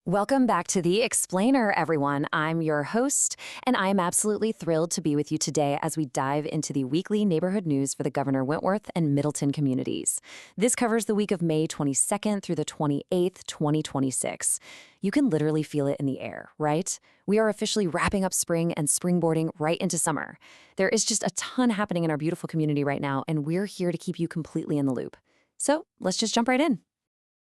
Welcome back to The Explainer, everyone. I'm your host, and I'm absolutely thrilled to be with you today as we dive into the weekly neighborhood news for the Governor Wentworth and Middleton communities. This covers the week of May 22nd through the 28th, 2026. You can literally feel it in the air, right? We are officially wrapping up spring and springboarding right into summer. There is just a ton happening in our beautiful community right now, and we're here to keep you completely in the loop. So let's just jump right in.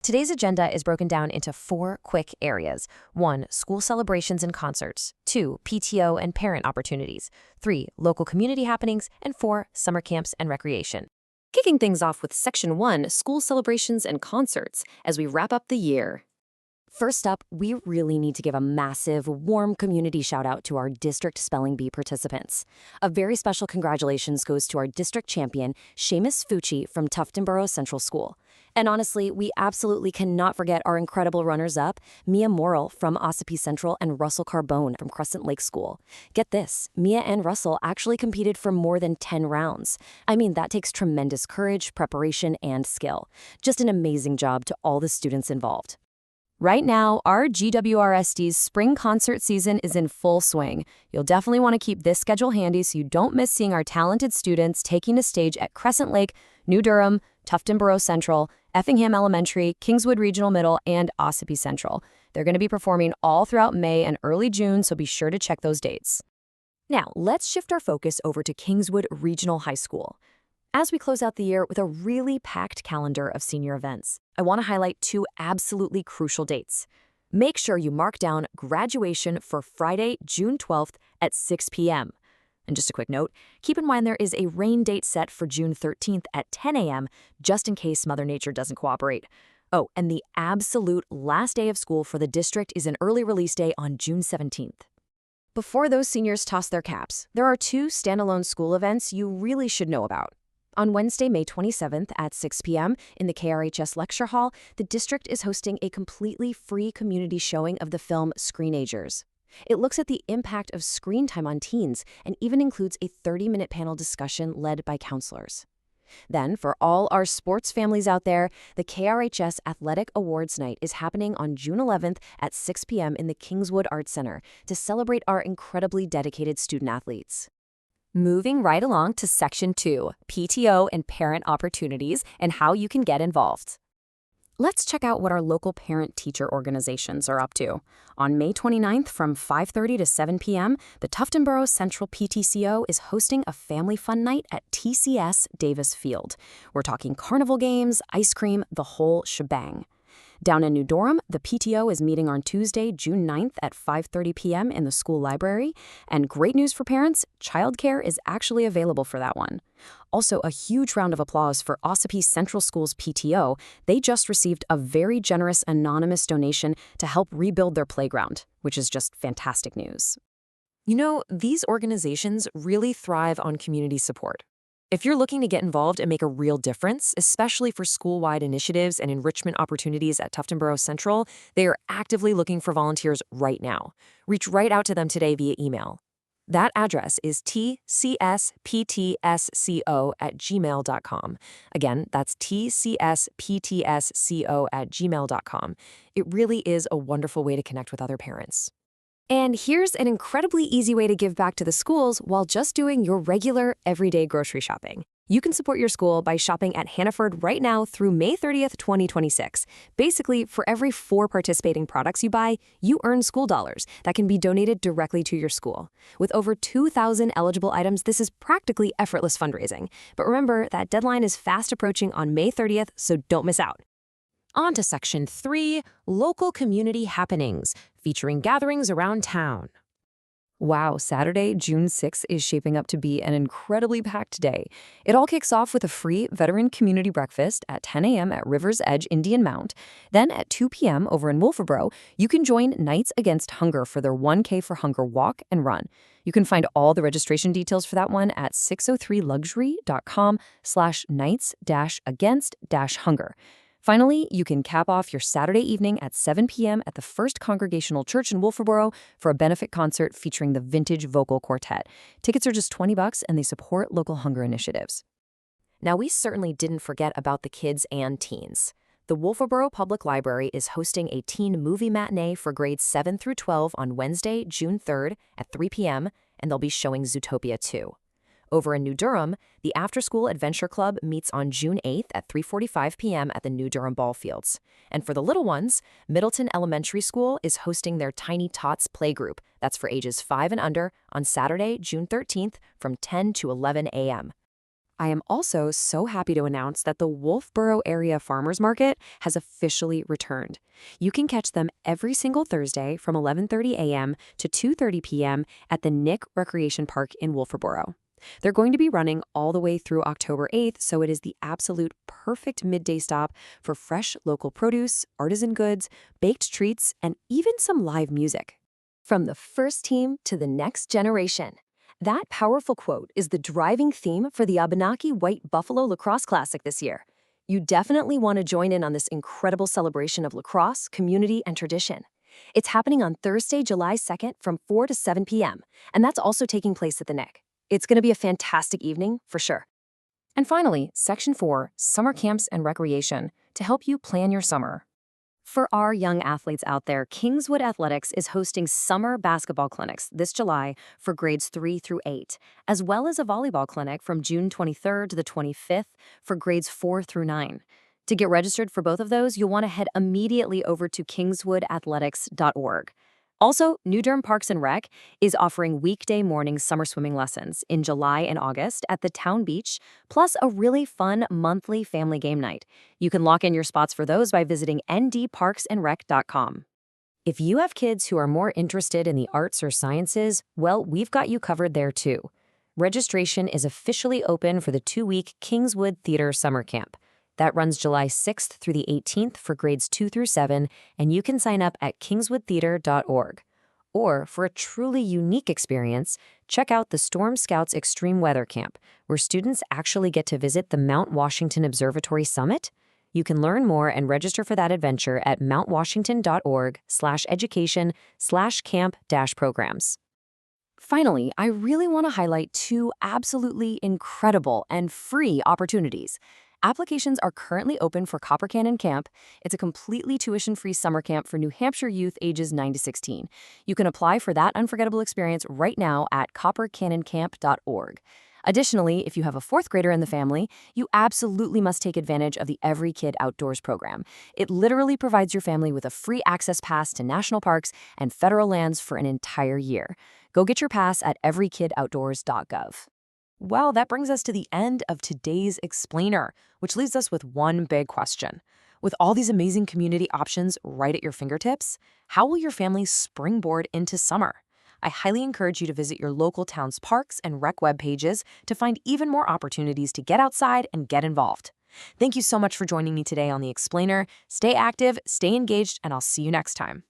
Today's agenda is broken down into 4 quick areas. 1. School celebrations and concerts. 2. PTO and parent opportunities. 3. Local community happenings. And 4. Summer camps and recreation. Kicking things off with Section 1, school celebrations and concerts, as we wrap up the year. First up, we really need to give a massive, warm community shout-out to our District Spelling Bee participants. A very special congratulations goes to our district champion, Seamus Fucci from Tuftonboro Central School. And honestly, we absolutely cannot forget our incredible runners-up, Mia Morrill from Ossipee Central and Russell Carbone from Crescent Lake School. Get this, Mia and Russell actually competed for more than 10 rounds. I mean, that takes tremendous courage, preparation, and skill. Just an amazing job to all the students involved. Right now, our GWRSD's spring concert season is in full swing. You'll definitely want to keep this schedule handy so you don't miss seeing our talented students taking the stage at Crescent Lake, New Durham, Tuftonboro Central, Effingham Elementary, Kingswood Regional Middle, and Ossipee Central. They're going to be performing all throughout May and early June, so be sure to check those dates. Now, let's shift our focus over to Kingswood Regional High School. As we close out the year with a really packed calendar of senior events, I want to highlight 2 absolutely crucial dates. Make sure you mark down graduation for Friday, June 12th at 6 p.m. And just a quick note, keep in mind there is a rain date set for June 13th at 10 a.m. just in case Mother Nature doesn't cooperate. Oh, and the absolute last day of school for the district is an early release day on June 17th. Before those seniors toss their caps, there are 2 standalone school events you really should know about. On Wednesday, May 27th at 6 p.m. in the KRHS Lecture Hall, the district is hosting a completely free community showing of the film Screenagers. It looks at the impact of screen time on teens and even includes a 30-minute panel discussion led by counselors. Then, for all our sports families out there, the KRHS Athletic Awards Night is happening on June 11th at 6 p.m. in the Kingswood Arts Center to celebrate our incredibly dedicated student athletes. Moving right along to Section 2, PTO and parent opportunities and how you can get involved. Let's check out what our local parent-teacher organizations are up to. On May 29th from 5:30 to 7 p.m., the Tuftonboro Central PTCO is hosting a family fun night at TCS Davis Field. We're talking carnival games, ice cream, the whole shebang. Down in New Durham, the PTO is meeting on Tuesday, June 9th at 5:30 p.m. in the school library. And great news for parents, childcare is actually available for that one. Also, a huge round of applause for Ossipee Central School's PTO. They just received a very generous anonymous donation to help rebuild their playground, which is just fantastic news. You know, these organizations really thrive on community support. If you're looking to get involved and make a real difference, especially for school-wide initiatives and enrichment opportunities at Tuftonboro Central, they are actively looking for volunteers right now. Reach right out to them today via email. That address is tcsptsco@gmail.com. Again, that's tcsptsco@gmail.com. It really is a wonderful way to connect with other parents. And here's an incredibly easy way to give back to the schools while just doing your regular, everyday grocery shopping. You can support your school by shopping at Hannaford right now through May 30th, 2026. Basically, for every 4 participating products you buy, you earn school dollars that can be donated directly to your school. With over 2,000 eligible items, this is practically effortless fundraising. But remember, that deadline is fast approaching on May 30th, so don't miss out. On to Section 3, Local Community Happenings, featuring gatherings around town. Wow, Saturday, June 6th is shaping up to be an incredibly packed day. It all kicks off with a free veteran community breakfast at 10 a.m. at River's Edge Indian Mount. Then at 2 p.m. over in Wolfeboro, you can join Knights Against Hunger for their 1K for Hunger walk and run. You can find all the registration details for that one at 603luxury.com/knights-against-hunger. Finally, you can cap off your Saturday evening at 7 p.m. at the First Congregational Church in Wolfeboro for a benefit concert featuring the Vintage Vocal Quartet. Tickets are just $20 and they support local hunger initiatives. Now, we certainly didn't forget about the kids and teens. The Wolfeboro Public Library is hosting a teen movie matinee for grades 7 through 12 on Wednesday, June 3rd at 3 p.m., and they'll be showing Zootopia 2. Over in New Durham, the After School Adventure Club meets on June 8th at 3:45 p.m. at the New Durham Ball Fields. And for the little ones, Middleton Elementary School is hosting their Tiny Tots Playgroup, that's for ages 5 and under, on Saturday, June 13th from 10 to 11 a.m. I am also so happy to announce that the Wolfeboro Area Farmers Market has officially returned. You can catch them every single Thursday from 11:30 a.m. to 2:30 p.m. at the Nick Recreation Park in Wolfeboro. They're going to be running all the way through October 8th, so it is the absolute perfect midday stop for fresh local produce, artisan goods, baked treats, and even some live music. From the first team to the next generation. That powerful quote is the driving theme for the Abenaki White Buffalo Lacrosse Classic this year. You definitely want to join in on this incredible celebration of lacrosse, community, and tradition. It's happening on Thursday, July 2nd from 4 to 7 p.m., and that's also taking place at the Nick. It's going to be a fantastic evening, for sure. And finally, Section 4, Summer Camps and Recreation, to help you plan your summer. For our young athletes out there, Kingswood Athletics is hosting summer basketball clinics this July for grades 3 through 8, as well as a volleyball clinic from June 23rd to the 25th for grades 4 through 9. To get registered for both of those, you'll want to head immediately over to kingswoodathletics.org. Also, New Durham Parks and Rec is offering weekday morning summer swimming lessons in July and August at the Town Beach, plus a really fun monthly family game night. You can lock in your spots for those by visiting ndparksandrec.com. If you have kids who are more interested in the arts or sciences, well, we've got you covered there too. Registration is officially open for the 2-week Kingswood Theater Summer Camp. That runs July 6th through the 18th for grades 2 through 7, and you can sign up at kingswoodtheater.org. Or, for a truly unique experience, check out the Storm Scouts Extreme Weather Camp, where students actually get to visit the Mount Washington Observatory Summit. You can learn more and register for that adventure at mountwashington.org/education/camp-programs. Finally, I really want to highlight 2 absolutely incredible and free opportunities. Applications are currently open for Copper Canyon Camp. It's a completely tuition-free summer camp for New Hampshire youth ages 9 to 16. You can apply for that unforgettable experience right now at coppercanyоncamp.org. Additionally, if you have a 4th grader in the family, you absolutely must take advantage of the Every Kid Outdoors program. It literally provides your family with a free access pass to national parks and federal lands for an entire year. Go get your pass at everykidoutdoors.gov. Well, that brings us to the end of today's Explainer, which leaves us with one big question. With all these amazing community options right at your fingertips, how will your family springboard into summer? I highly encourage you to visit your local town's parks and rec web pages to find even more opportunities to get outside and get involved. Thank you so much for joining me today on The Explainer. Stay active, stay engaged, and I'll see you next time.